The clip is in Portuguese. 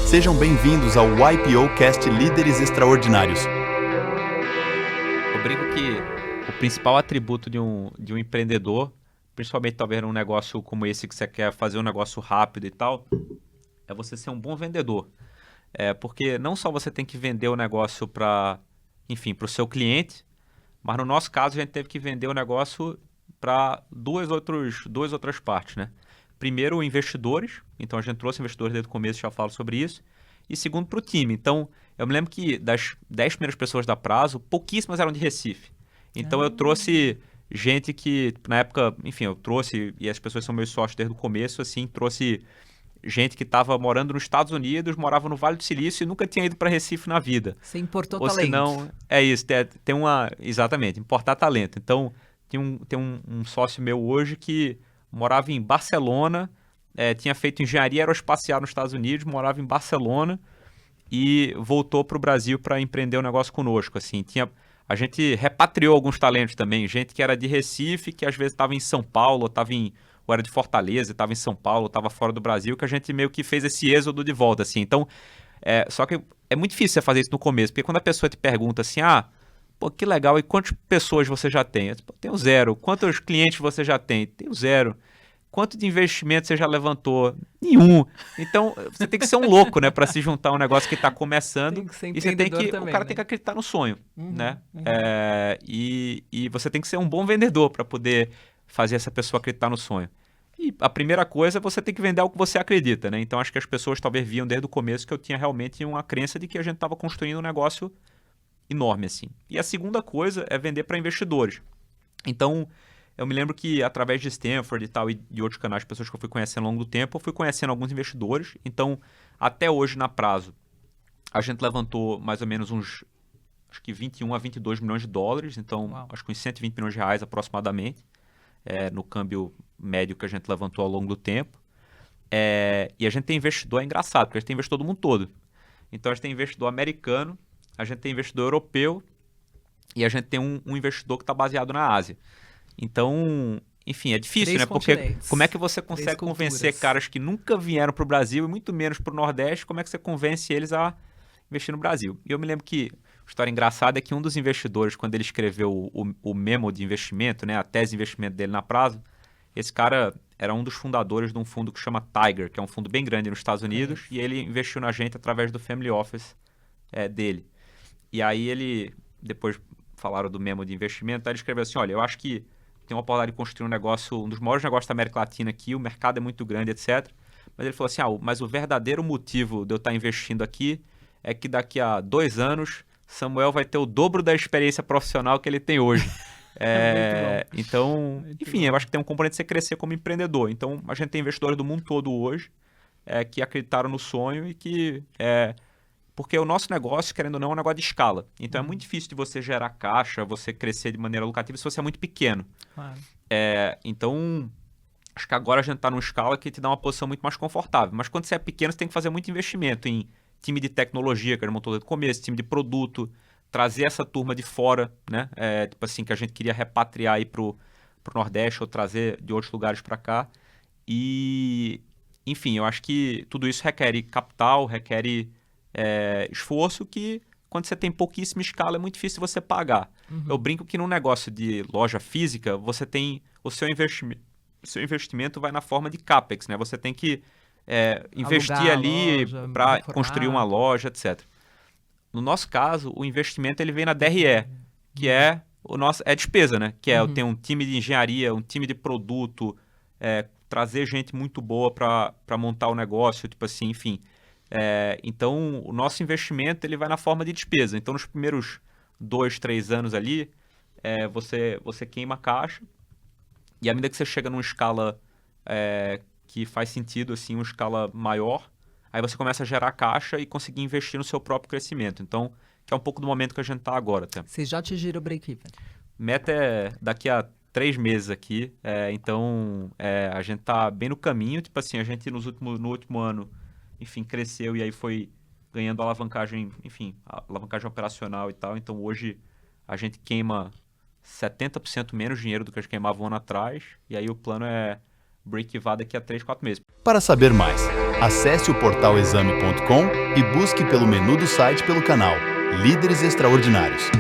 Sejam bem-vindos ao YPOcast Líderes Extraordinários. Eu brinco que o principal atributo de um empreendedor, principalmente talvez num negócio como esse que você quer fazer um negócio rápido e tal, é você ser um bom vendedor. Porque não só você tem que vender o negócio para o seu cliente, mas no nosso caso a gente teve que vender o negócio para duas outras partes, né? Primeiro, investidores. Então a gente trouxe investidores desde o começo, já falo sobre isso. E segundo, para o time. Então eu me lembro que das 10 primeiras pessoas da Prazo, pouquíssimas eram de Recife. Então eu trouxe gente que, na época, eu trouxe, e as pessoas são meus sócios desde o começo, assim, trouxe gente que estava morando nos Estados Unidos, morava no Vale do Silício e nunca tinha ido para Recife na vida. Você importou Ou talento. senão, é isso, tem uma... Exatamente, importar talento. Então, tem um sócio meu hoje que morava em Barcelona, tinha feito engenharia aeroespacial nos Estados Unidos, morava em Barcelona e voltou para o Brasil para empreender um negócio conosco. Assim, a gente repatriou alguns talentos também, gente que era de Recife, que às vezes estava em São Paulo, ou era de Fortaleza, estava em São Paulo, estava fora do Brasil, que a gente meio que fez esse êxodo de volta, assim. Então, só que é muito difícil você fazer isso no começo, porque quando a pessoa te pergunta assim, pô, que legal, e quantas pessoas você já tem? Eu digo, tenho 0. Quantos clientes você já tem? Tenho 0. Quanto de investimento você já levantou? Nenhum. Então, você tem que ser um louco, né, para se juntar a um negócio que está começando. Tem que ser E você tem que, também, o cara né? tem que acreditar no sonho, né? E você tem que ser um bom vendedor para poder fazer essa pessoa acreditar no sonho. E a primeira coisa é você tem que vender algo que você acredita, né? Então, acho que as pessoas talvez viam desde o começo que eu tinha realmente uma crença de que a gente estava construindo um negócio enorme, assim. E a segunda coisa é vender para investidores. Então, eu me lembro que através de Stanford e tal, e de outros canais, pessoas que eu fui conhecendo ao longo do tempo, eu fui conhecendo alguns investidores. Então, até hoje, na Prazo, a gente levantou mais ou menos acho que 21 a 22 milhões de dólares. Então, Uau. acho que uns 120 milhões de reais aproximadamente, no câmbio médio que a gente levantou ao longo do tempo. E a gente tem investidor, é engraçado, porque a gente tem investidor do mundo todo. Então, a gente tem investidor americano, a gente tem investidor europeu e a gente tem um investidor que está baseado na Ásia. Então, enfim, é difícil, 3 né? Porque continentes, como é que você 3 consegue convencer culturas. caras que nunca vieram para o Brasil e muito menos para o Nordeste, como é que você convence eles a investir no Brasil? E eu me lembro que, a história engraçada é que um dos investidores, quando ele escreveu o memo de investimento, né, a tese de investimento dele na Prazo, esse cara era um dos fundadores de um fundo que chama Tiger, que é um fundo bem grande nos Estados Unidos, e ele investiu na gente através do family office dele. E aí ele, depois falaram do memo de investimento, aí ele escreveu assim, olha, eu acho que tem uma oportunidade de construir um negócio, um dos maiores negócios da América Latina aqui, o mercado é muito grande, etc. Mas ele falou assim, mas o verdadeiro motivo de eu estar investindo aqui é que daqui a 2 anos, Samuel vai ter o dobro da experiência profissional que ele tem hoje. Muito bom. Então, Muito enfim, bom. eu acho que tem um componente de você crescer como empreendedor. Então, a gente tem investidores do mundo todo hoje que acreditaram no sonho e que... Porque o nosso negócio, querendo ou não, é um negócio de escala. Então, é muito difícil de você gerar caixa, você crescer de maneira lucrativa se você é muito pequeno. Claro. Então, acho que agora a gente está numa escala que te dá uma posição muito mais confortável. Mas quando você é pequeno, você tem que fazer muito investimento em time de tecnologia, que a gente montou desde o começo, time de produto, trazer essa turma de fora, né? Tipo assim, que a gente queria repatriar aí pro Nordeste ou trazer de outros lugares para cá. E, enfim, eu acho que tudo isso requer capital, requer esforço que, quando você tem pouquíssima escala, é muito difícil você pagar. Eu brinco que num negócio de loja física, você tem o seu investimento vai na forma de CAPEX, né? Você tem que investir Alugar a ali loja, para reformar. construir uma loja, etc. No nosso caso, o investimento ele vem na DRE, que é despesa, né? Que eu tenho um time de engenharia, um time de produto, trazer gente muito boa para montar o negócio, tipo assim, enfim. Então, o nosso investimento ele vai na forma de despesa. Então, nos primeiros 2, 3 anos ali, você queima a caixa e à medida que você chega numa escala que faz sentido, assim, uma escala maior, aí você começa a gerar caixa e conseguir investir no seu próprio crescimento. Então, que é um pouco do momento que a gente está agora. Tá? Vocês já atingiram o break-even? Meta é daqui a 3 meses aqui. Então, a gente está bem no caminho. Tipo assim, a gente no último ano, enfim, cresceu e aí foi ganhando alavancagem, enfim, alavancagem operacional e tal. Então, hoje, a gente queima 70% menos dinheiro do que a gente queimava um ano atrás. E aí, o plano é break-even daqui a 3, 4 meses. Para saber mais, Acesse o portal exame.com e busque pelo menu do site pelo canal Líderes Extraordinários.